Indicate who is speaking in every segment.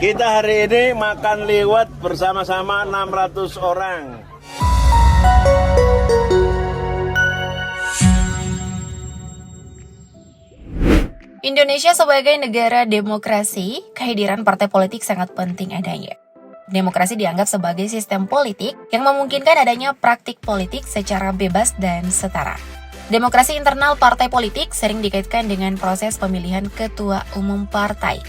Speaker 1: Kita hari ini makan liwet bersama-sama 600 orang.
Speaker 2: Indonesia sebagai negara demokrasi, kehadiran partai politik sangat penting adanya. Demokrasi dianggap sebagai sistem politik yang memungkinkan adanya praktik politik secara bebas dan setara. Demokrasi internal partai politik sering dikaitkan dengan proses pemilihan ketua umum partai.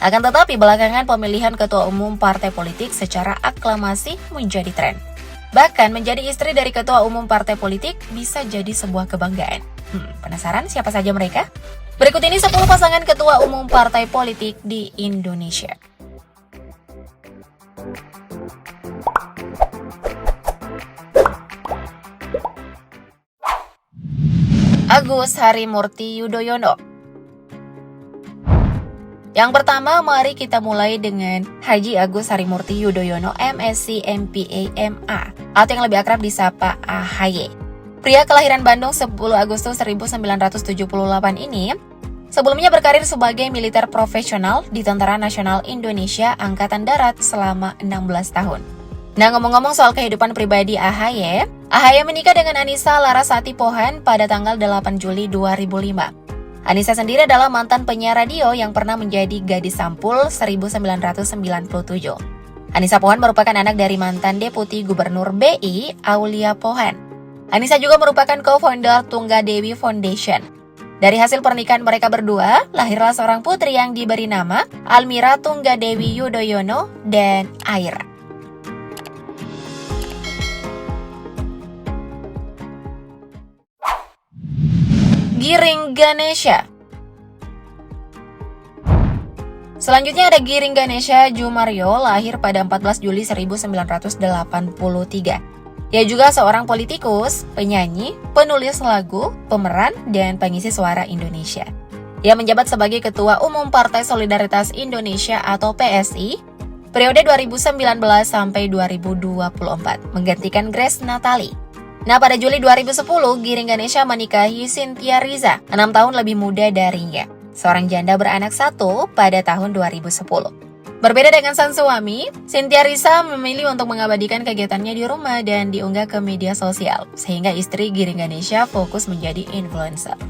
Speaker 2: Akan tetapi belakangan pemilihan ketua umum partai politik secara aklamasi menjadi tren. Bahkan menjadi istri dari ketua umum partai politik bisa jadi sebuah kebanggaan. Penasaran siapa saja mereka? Berikut ini 10 pasangan ketua umum partai politik di Indonesia. Agus Harimurti Yudhoyono. Yang pertama, mari kita mulai dengan Haji Agus Harimurti Yudhoyono MSc MPA MA atau yang lebih akrab disapa AHY. Pria kelahiran Bandung 10 Agustus 1978 ini sebelumnya berkarir sebagai militer profesional di Tentara Nasional Indonesia Angkatan Darat selama 16 tahun. Nah, ngomong-ngomong soal kehidupan pribadi AHY menikah dengan Anissa Larasati Pohan pada tanggal 8 Juli 2005. Anissa sendiri adalah mantan penyiar radio yang pernah menjadi gadis sampul 1997. Anissa Pohan merupakan anak dari mantan Deputi Gubernur BI, Aulia Pohan. Anissa juga merupakan co-founder Tunggadewi Foundation. Dari hasil pernikahan mereka berdua, lahirlah seorang putri yang diberi nama Almira Tunggadewi Yudhoyono dan Aira. Giring Ganesha. Selanjutnya ada Giring Ganesha Jumario, lahir pada 14 Juli 1983. Ia juga seorang politikus, penyanyi, penulis lagu, pemeran, dan pengisi suara Indonesia. Ia menjabat sebagai Ketua Umum Partai Solidaritas Indonesia atau PSI periode 2019 sampai 2024, menggantikan Grace Natali. Nah, pada Juli 2010, Giring Ganesha menikahi Cynthia Riza, 6 tahun lebih muda darinya. Seorang janda beranak satu pada tahun 2010. Berbeda dengan sang suami, Cynthia Riza memilih untuk mengabadikan kegiatannya di rumah dan diunggah ke media sosial, sehingga istri Giring Ganesha fokus menjadi influencer.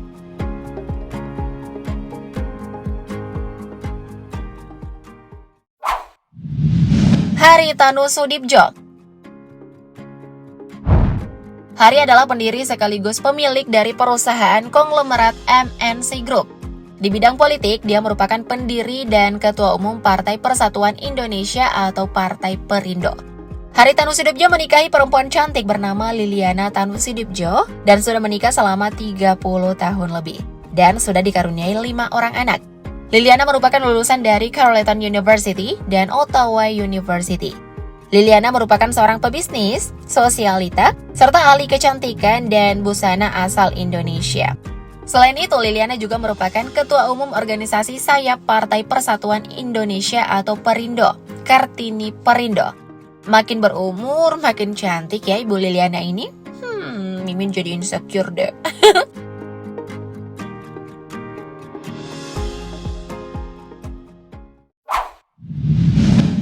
Speaker 2: Haritanu Sudibjo. Hari adalah pendiri sekaligus pemilik dari perusahaan konglomerat MNC Group. Di bidang politik, dia merupakan pendiri dan ketua umum Partai Persatuan Indonesia atau Partai Perindo. Haritanu Sudibjo menikahi perempuan cantik bernama Liliana Tanu Sudibjo dan sudah menikah selama 30 tahun lebih. Dan sudah dikaruniai 5 orang anak. Liliana merupakan lulusan dari Carleton University dan Ottawa University. Liliana merupakan seorang pebisnis, sosialita, serta ahli kecantikan dan busana asal Indonesia. Selain itu, Liliana juga merupakan Ketua Umum Organisasi Sayap Partai Persatuan Indonesia atau Perindo, Kartini Perindo. Makin berumur, makin cantik ya Ibu Liliana ini. Mimin jadi insecure deh.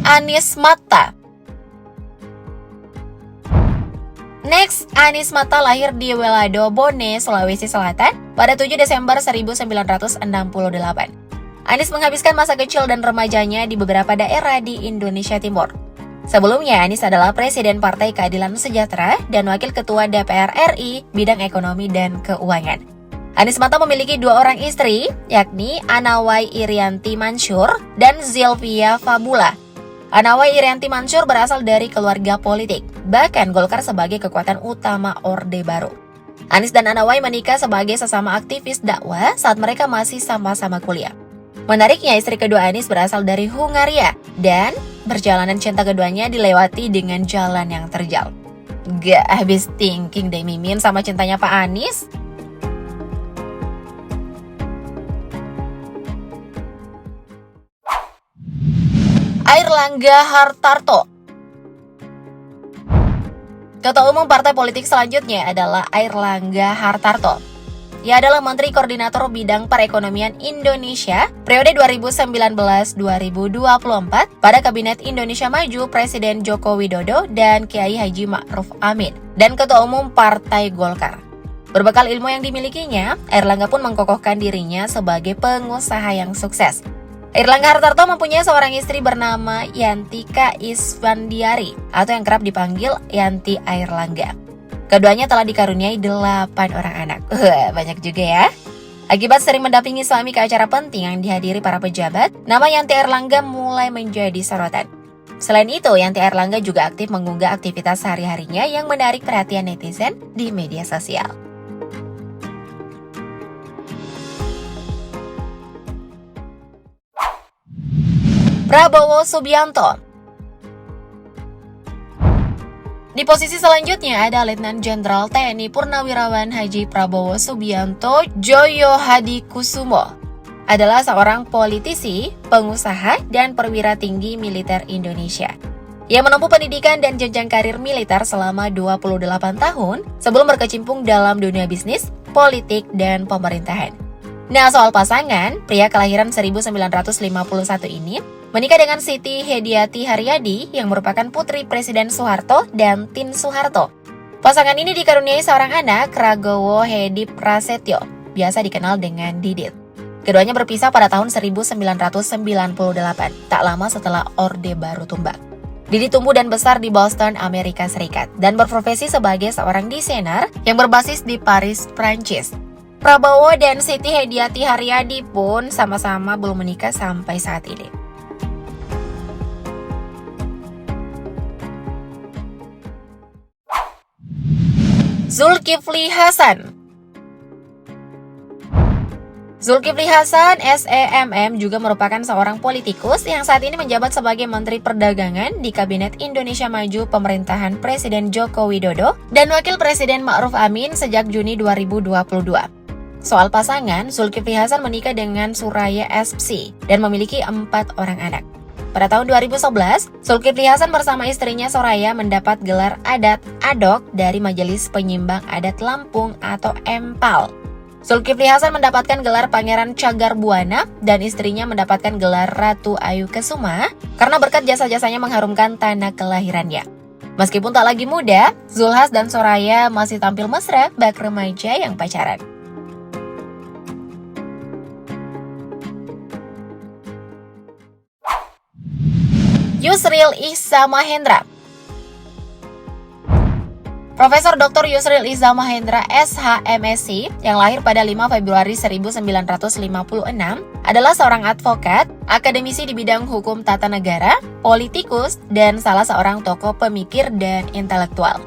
Speaker 2: Anies Mata. Next, Anies Mata lahir di Welado, Bone, Sulawesi Selatan pada 7 Desember 1968. Anies menghabiskan masa kecil dan remajanya di beberapa daerah di Indonesia Timur. Sebelumnya, Anies adalah Presiden Partai Keadilan Sejahtera dan Wakil Ketua DPR RI bidang ekonomi dan keuangan. Anies Mata memiliki 2 orang istri, yakni Anawai Irianti Mansur dan Zilvia Fabula. Anawai Irianti Mansur berasal dari keluarga politik, bahkan Golkar sebagai kekuatan utama Orde Baru. Anies dan Anawai menikah sebagai sesama aktivis dakwah saat mereka masih sama-sama kuliah. Menariknya, istri kedua Anies berasal dari Hungaria, dan perjalanan cinta keduanya dilewati dengan jalan yang terjal. Gak habis thinking deh Mimin sama cintanya Pak Anies. Airlangga Hartarto. Ketua Umum Partai Politik selanjutnya adalah Airlangga Hartarto. Ia adalah Menteri Koordinator Bidang Perekonomian Indonesia periode 2019-2024 pada Kabinet Indonesia Maju Presiden Joko Widodo dan Kiai Haji Ma'ruf Amin, dan Ketua Umum Partai Golkar. Berbekal ilmu yang dimilikinya, Airlangga pun mengkokohkan dirinya sebagai pengusaha yang sukses. Airlangga Hartarto mempunyai seorang istri bernama Yantika Isfandiari atau yang kerap dipanggil Yanti Airlangga. Keduanya telah dikaruniai 8 orang anak. Banyak juga ya. Akibat sering mendampingi suami ke acara penting yang dihadiri para pejabat, nama Yanti Airlangga mulai menjadi sorotan. Selain itu, Yanti Airlangga juga aktif mengunggah aktivitas sehari-harinya yang menarik perhatian netizen di media sosial. Prabowo Subianto. Di posisi selanjutnya ada Letnan Jenderal TNI Purnawirawan Haji Prabowo Subianto Joyo Hadikusumo. Adalah seorang politisi, pengusaha, dan perwira tinggi militer Indonesia. Ia menempuh pendidikan dan jenjang karir militer selama 28 tahun sebelum berkecimpung dalam dunia bisnis, politik, dan pemerintahan. Nah, soal pasangan, pria kelahiran 1951 ini menikah dengan Siti Hediati Haryadi yang merupakan putri Presiden Soeharto dan Tin Soeharto. Pasangan ini dikaruniai seorang anak, Ragowo Hedi Prasetyo, biasa dikenal dengan Didit. Keduanya berpisah pada tahun 1998, tak lama setelah Orde Baru tumbang. Didit tumbuh dan besar di Boston, Amerika Serikat, dan berprofesi sebagai seorang desainer yang berbasis di Paris, Prancis. Prabowo dan Siti Hediati Haryadi pun sama-sama belum menikah sampai saat ini. Zulkifli Hasan. Zulkifli Hasan, SEMM, juga merupakan seorang politikus yang saat ini menjabat sebagai Menteri Perdagangan di Kabinet Indonesia Maju pemerintahan Presiden Joko Widodo dan Wakil Presiden Ma'ruf Amin sejak Juni 2022. Soal pasangan, Zulkifli Hasan menikah dengan Suraya SP dan memiliki 4 orang anak. Pada tahun 2011, Zulkifli Hasan bersama istrinya Soraya mendapat gelar adat Adok dari Majelis Penyimbang Adat Lampung atau EMPAL. Zulkifli Hasan mendapatkan gelar Pangeran Cagar Buana dan istrinya mendapatkan gelar Ratu Ayu Kesuma karena berkat jasa-jasanya mengharumkan tanah kelahirannya. Meskipun tak lagi muda, Zulhas dan Soraya masih tampil mesra bak remaja yang pacaran. Yusril Iza Mahendra. Profesor Dr. Yusril Iza Mahendra SH.MSc yang lahir pada 5 Februari 1956 adalah seorang advokat, akademisi di bidang hukum tata negara, politikus, dan salah seorang tokoh pemikir dan intelektual.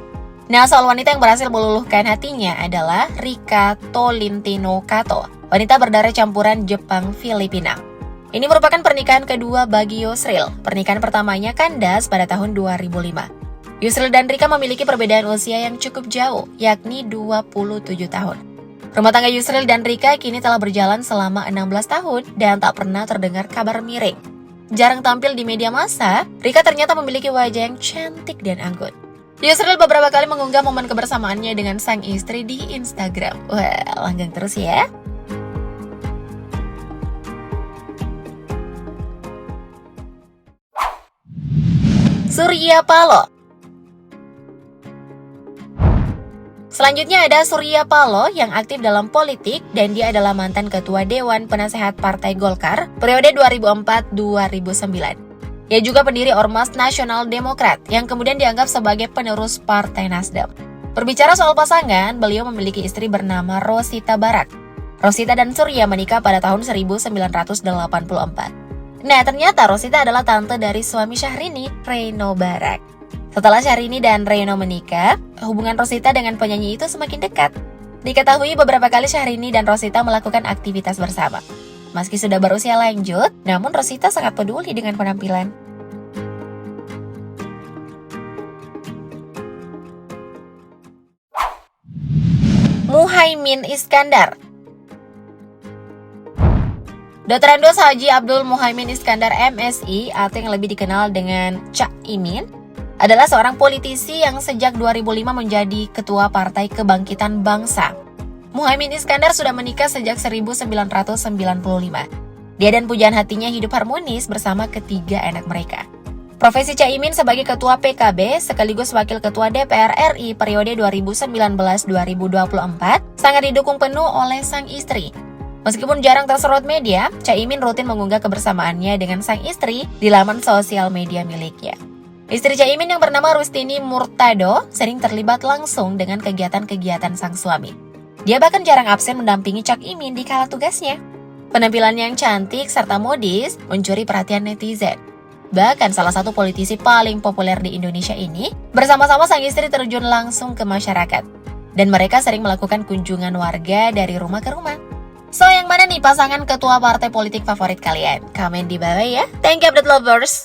Speaker 2: Nah, soal wanita yang berhasil meluluhkan hatinya adalah Rika Tolentino Kato, wanita berdarah campuran Jepang-Filipina. Ini merupakan pernikahan kedua bagi Yusril. Pernikahan pertamanya kandas pada tahun 2005. Yusril dan Rika memiliki perbedaan usia yang cukup jauh, yakni 27 tahun. Rumah tangga Yusril dan Rika kini telah berjalan selama 16 tahun dan tak pernah terdengar kabar miring. Jarang tampil di media massa, Rika ternyata memiliki wajah yang cantik dan anggun. Yusril beberapa kali mengunggah momen kebersamaannya dengan sang istri di Instagram. Wah, langgeng terus ya. Surya Paloh. Selanjutnya ada Surya Paloh yang aktif dalam politik dan dia adalah mantan Ketua Dewan Penasehat Partai Golkar periode 2004-2009. Ia juga pendiri Ormas Nasional Demokrat yang kemudian dianggap sebagai penerus Partai Nasdem. Berbicara soal pasangan, beliau memiliki istri bernama Rosita Barak. Rosita dan Surya menikah pada tahun 1984. Nah, ternyata Rosita adalah tante dari suami Syahrini, Reno Barak. Setelah Syahrini dan Reno menikah, hubungan Rosita dengan penyanyi itu semakin dekat. Diketahui beberapa kali Syahrini dan Rosita melakukan aktivitas bersama. Meski sudah berusia lanjut, namun Rosita sangat peduli dengan penampilan. Muhaimin Iskandar. Dr. Andos Haji Abdul Muhaimin Iskandar MSI atau yang lebih dikenal dengan Cak Imin adalah seorang politisi yang sejak 2005 menjadi Ketua Partai Kebangkitan Bangsa. Muhaimin Iskandar sudah menikah sejak 1995. Dia dan pujaan hatinya hidup harmonis bersama ketiga anak mereka. Profesi Caimin sebagai Ketua PKB sekaligus Wakil Ketua DPR RI periode 2019-2024 sangat didukung penuh oleh sang istri. Meskipun jarang tersorot media, Caimin rutin mengunggah kebersamaannya dengan sang istri di laman sosial media miliknya. Istri Caimin yang bernama Rustini Murtado sering terlibat langsung dengan kegiatan-kegiatan sang suami. Dia bahkan jarang absen mendampingi Cak Imin di kala tugasnya. Penampilannya yang cantik serta modis mencuri perhatian netizen. Bahkan salah satu politisi paling populer di Indonesia ini bersama-sama sang istri terjun langsung ke masyarakat. Dan mereka sering melakukan kunjungan warga dari rumah ke rumah. So, yang mana nih pasangan ketua partai politik favorit kalian? Komen di bawah ya. Thank you update lovers.